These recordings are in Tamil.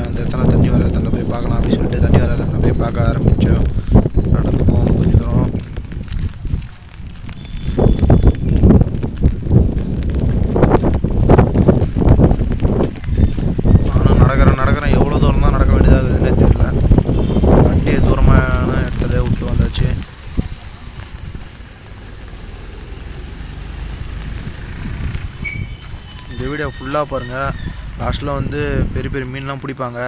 அந்த இடத்துல தண்ணி வர இடத்துல போய் பார்க்கலாம் அப்படின்னு சொல்லிட்டு தண்ணி வர இடத்துல போய் பார்க்க ஆரம்பித்தோம். நடந்து போகணும் கொஞ்சம் தூரம். ஆனால் நடக்கிறேன் எவ்வளோ தூரம் தான் நடக்க வேண்டியதாகுதுன்னே தெரியல. வண்டியை தூரமான இடத்துல விட்டு வந்தாச்சு. இந்த வீடியோ ஃபுல்லாக பாருங்கள். லாஸ்ட்டில் வந்து பெரிய பெரிய மீன்லாம் பிடிப்பாங்க.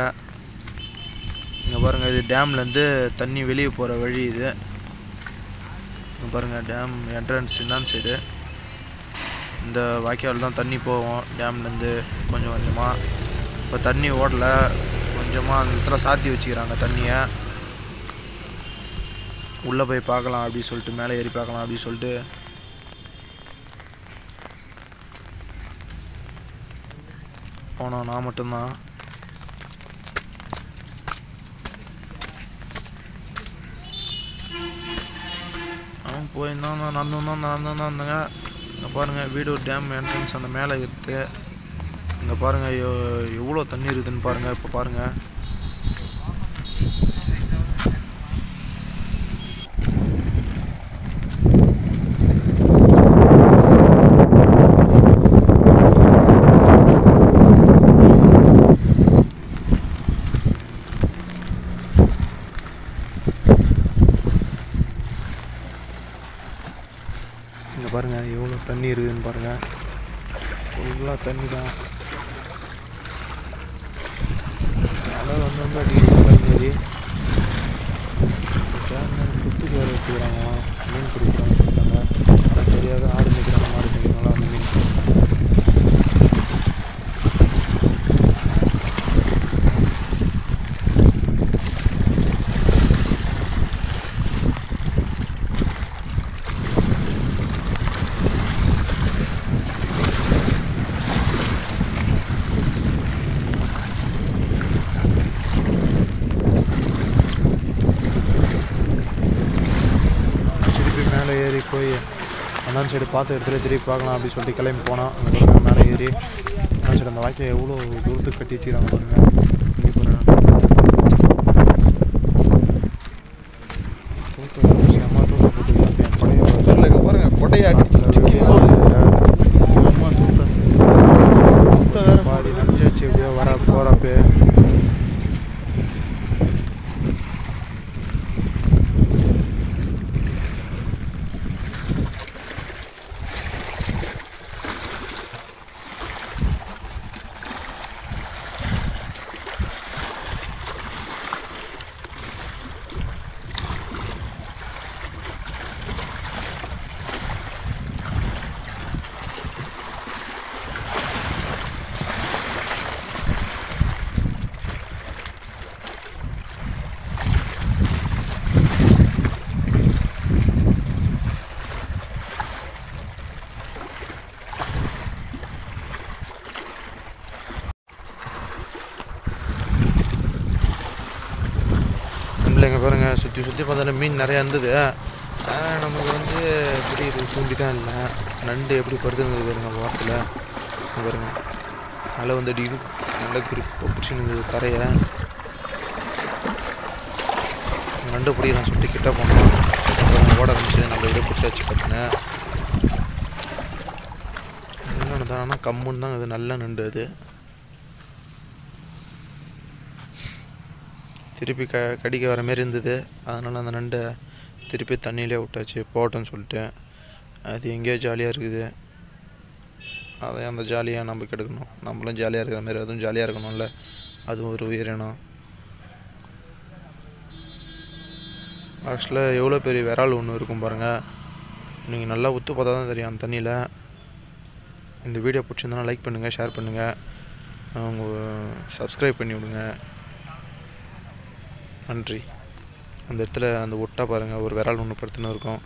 இங்கே பாருங்கள், இது டேம்லேருந்து தண்ணி வெளியே போகிற வழி இது. இங்கே பாருங்கள், டேம் என்ட்ரன்ஸ் இந்தான சைடு. இந்த வாய்க்கால் தான் தண்ணி போகும் டேம்லேருந்து கொஞ்சம் கொஞ்சமாக. இப்போ தண்ணி ஓடலை, கொஞ்சமாக அந்த இடத்துல சாத்தி வச்சுக்கிறாங்க தண்ணியை. உள்ளே போய் பார்க்கலாம் அப்படின்னு சொல்லிட்டு, மேலே ஏறி பார்க்கலாம் அப்படின்னு சொல்லிட்டு போனோம். நான் மட்டும்தான். அவன் போயிருந்தான், நடந்து இருந்தாங்க. இங்கே பாருங்கள், வீடூர் டேம் என்ட்ரன்ஸ் அந்த மேலே இருக்குது. இங்கே பாருங்கள் எவ்வளோ தண்ணி இருக்குதுன்னு பாருங்கள். இப்போ பாருங்கள், இங்கே பாருங்கள் எவ்வளோ தண்ணி இருக்குதுன்னு பாருங்கள். ஃபுல்லாக தண்ணி தான். அதனால் வந்து அடிக்கடி குத்துக்கு வேறு வச்சுக்கிறாங்க. மீன் பிடிக்கிறாங்க சொல்லிட்டாங்க. ஆனால் தெரியாது, ஆடு மேய்க்கிறாங்க மாடு மேய்க்கிறாங்களா அந்த மீன் பிடிக்கிறாங்க. மேலே ஏறி போய் அண்ணான் சைடு பார்த்த இடத்துல திருப்பி பார்க்கலாம் அப்படின்னு சொல்லிட்டு கிளம்பி போனோம். அங்கே மேலே ஏறி அண்ணான் சைடு அந்த வாய்க்கை எவ்வளோ தூரத்துக்கு கட்டி வச்சுக்கிறாங்க பாருங்கள். தூத்த போட்டு பாருங்கள், கொட்டையை அடிச்சு பாதி நடிச்சாச்சு. எப்படியோ வர போகிறப்ப இங்கே பாருங்கள், சுற்றி பார்த்தாலும் மீன் நிறையா இருந்தது. நமக்கு வந்து பிடிக்கிறது தூண்டி தான் இல்லை. நண்டு எப்படி படுத்துருந்தது பாருங்க வாரத்தில். பாருங்கள், நல்லா வந்து அடிக்குது. நல்லா குறிப்பாக பிடிச்சிருந்தது தரையை. நண்டு பிடிக்கலாம் சுட்டி கிட்ட போனோம். ஓட ஆரம்பிச்சு நம்ம இதை பிடிச்சாச்சு கட்டினேன். இன்னொன்று தான், ஆனால் கம்முன்னு தான் அது நல்ல நண்டு. அது திருப்பி கடிக்க வர மாரி இருந்தது. அதனால் அந்த நண்டை திருப்பி தண்ணியிலே விட்டாச்சு போட்டோன்னு சொல்லிட்டு. அது எங்கேயோ ஜாலியாக இருக்குது. அதை அந்த ஜாலியாக நம்ம கெடுக்கணும். நம்மளும் ஜாலியாக இருக்கிற மாரி அதுவும் ஜாலியாக இருக்கணும்ல. அதுவும் ஒரு உயிரினம். லாஸ்ட்டில் எவ்வளோ பெரிய விரால் ஒன்று இருக்கும் பாருங்கள். நீங்கள் நல்லா உத்து பார்த்தா தான் தெரியும் அந்த தண்ணியில். இந்த வீடியோ பிடிச்சிருந்தனா லைக் பண்ணுங்கள், ஷேர் பண்ணுங்கள், சப்ஸ்கிரைப் பண்ணி விடுங்க. நன்றி. அந்த இடத்துல அந்த ஒட்டா பாருங்கள், ஒரு விரால் ஒன்று படுத்துன்னு இருக்கும்.